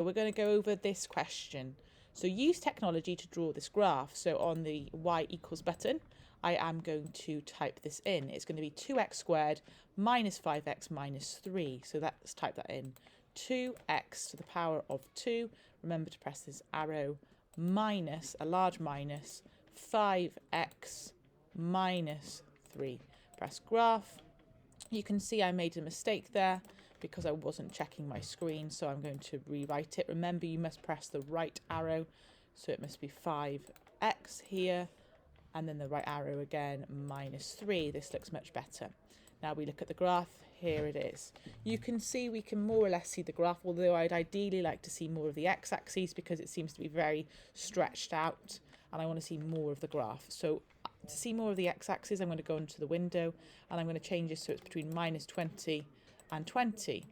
We're going to go over this question. So use technology to draw this graph. So on the y equals button, I am going to type this in. It's going to be 2x squared minus 5x minus 3. So let's type that in. 2x to the power of 2. Remember to press this arrow minus, a large minus, 5x minus 3. Press graph. You can see I made a mistake there because I wasn't checking my screen, so I'm going to rewrite it. Remember, you must press the right arrow, so it must be 5x here, and then the right arrow again, minus 3. This looks much better. Now we look at the graph. Here it is. You can see we can more or less see the graph, although I'd ideally like to see more of the x-axis because it seems to be very stretched out, and I want to see more of the graph. So to see more of the x-axis, I'm going to go into the window, and I'm going to change this so it's between minus 20 and 20.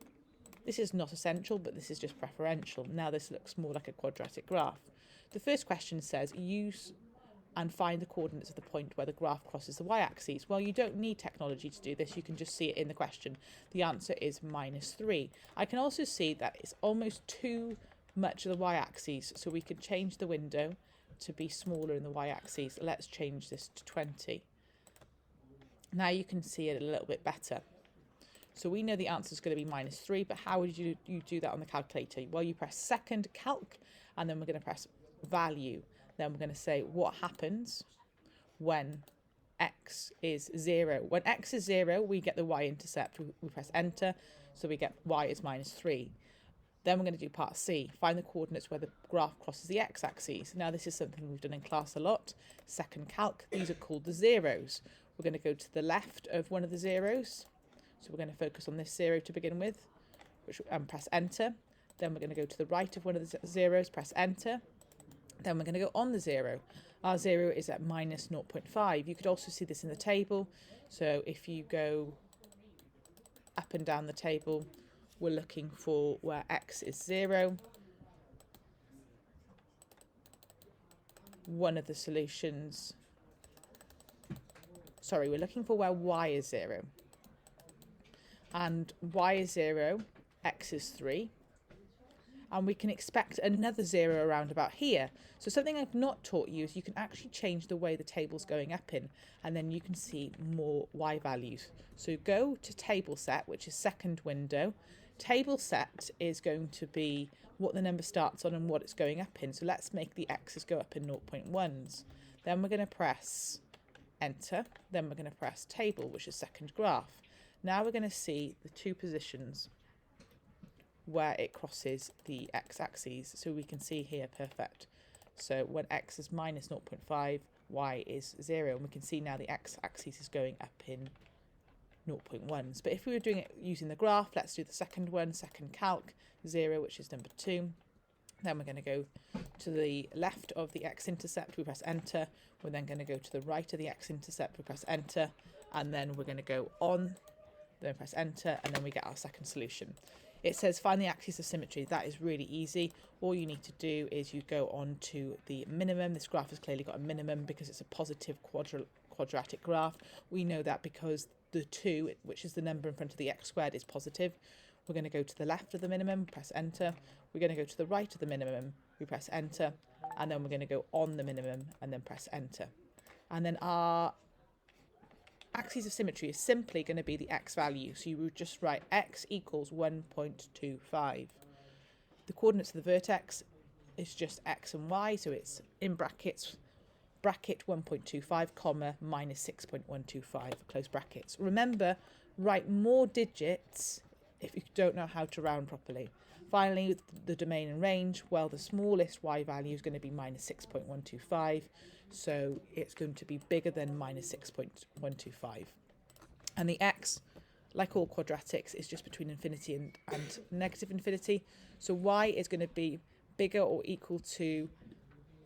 This is not essential, but this is just preferential. Now this looks more like a quadratic graph. The first question says use and find the coordinates of the point where the graph crosses the y-axis. Well, you don't need technology to do this. You can just see it in the question. The answer is minus 3. I can also see that it's almost too much of the y-axis, so we can change the window to be smaller in the y-axis. Let's change this to 20. Now you can see it a little bit better. So we know the answer is going to be minus 3, but how would you do that on the calculator? Well, you press second calc, and then we're going to press value. Then we're going to say what happens when x is 0. When x is 0, we get the y-intercept. We press enter, so we get y is minus 3. Then we're going to do part C, find the coordinates where the graph crosses the x-axis. Now this is something we've done in class a lot. Second calc, these are called the zeros. We're going to go to the left of one of the zeros. So we're going to focus on this 0 to begin with, and press enter. Then we're going to go to the right of one of the zeros, press enter. Then we're going to go on the 0. Our 0 is at minus 0.5. You could also see this in the table. So if you go up and down the table, we're looking for where x is 0. One of the solutions, sorry, we're looking for where y is 0. And y is 0, x is 3. And we can expect another 0 around about here. So something I've not taught you is you can actually change the way the table's going up in, and then you can see more y values. So go to table set, which is second window. Table set is going to be what the number starts on and what it's going up in. So let's make the x's go up in 0.1s. Then we're going to press enter. Then we're going to press table, which is second graph. Now we're going to see the two positions where it crosses the x-axis. So we can see here, perfect. So when x is minus 0.5, y is 0. And we can see now the x-axis is going up in 0.1s. But if we were doing it using the graph, let's do the second one, second calc, 0, which is number 2. Then we're going to go to the left of the x-intercept, we press enter. We're then going to go to the right of the x-intercept, we press enter. And then we're going to go on, then press enter, and then we get our second solution. It says find the axis of symmetry. That is really easy. All you need to do is you go on to the minimum. This graph has clearly got a minimum because it's a positive quadratic graph. We know that because the 2, which is the number in front of the x squared, is positive. We're going to go to the left of the minimum, press enter. We're going to go to the right of the minimum, we press enter. And then we're going to go on the minimum and then press enter. And then our axis of symmetry is simply going to be the x value. So you would just write x equals 1.25. The coordinates of the vertex is just x and y. So it's in bracket 1.25, comma, minus 6.125, close brackets. Remember, write more digits if you don't know how to round properly. Finally, the domain and range, well, the smallest y value is going to be minus 6.125. So it's going to be bigger than minus 6.125. And the x, like all quadratics, is just between infinity and negative infinity. So y is going to be bigger or equal to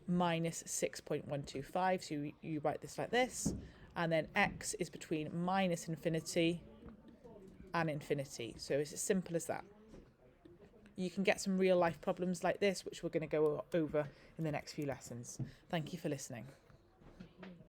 minus 6.125. So you write this like this. And then x is between minus infinity and infinity. So it's as simple as that. You can get some real life problems like this, which we're going to go over in the next few lessons. Thank you for listening.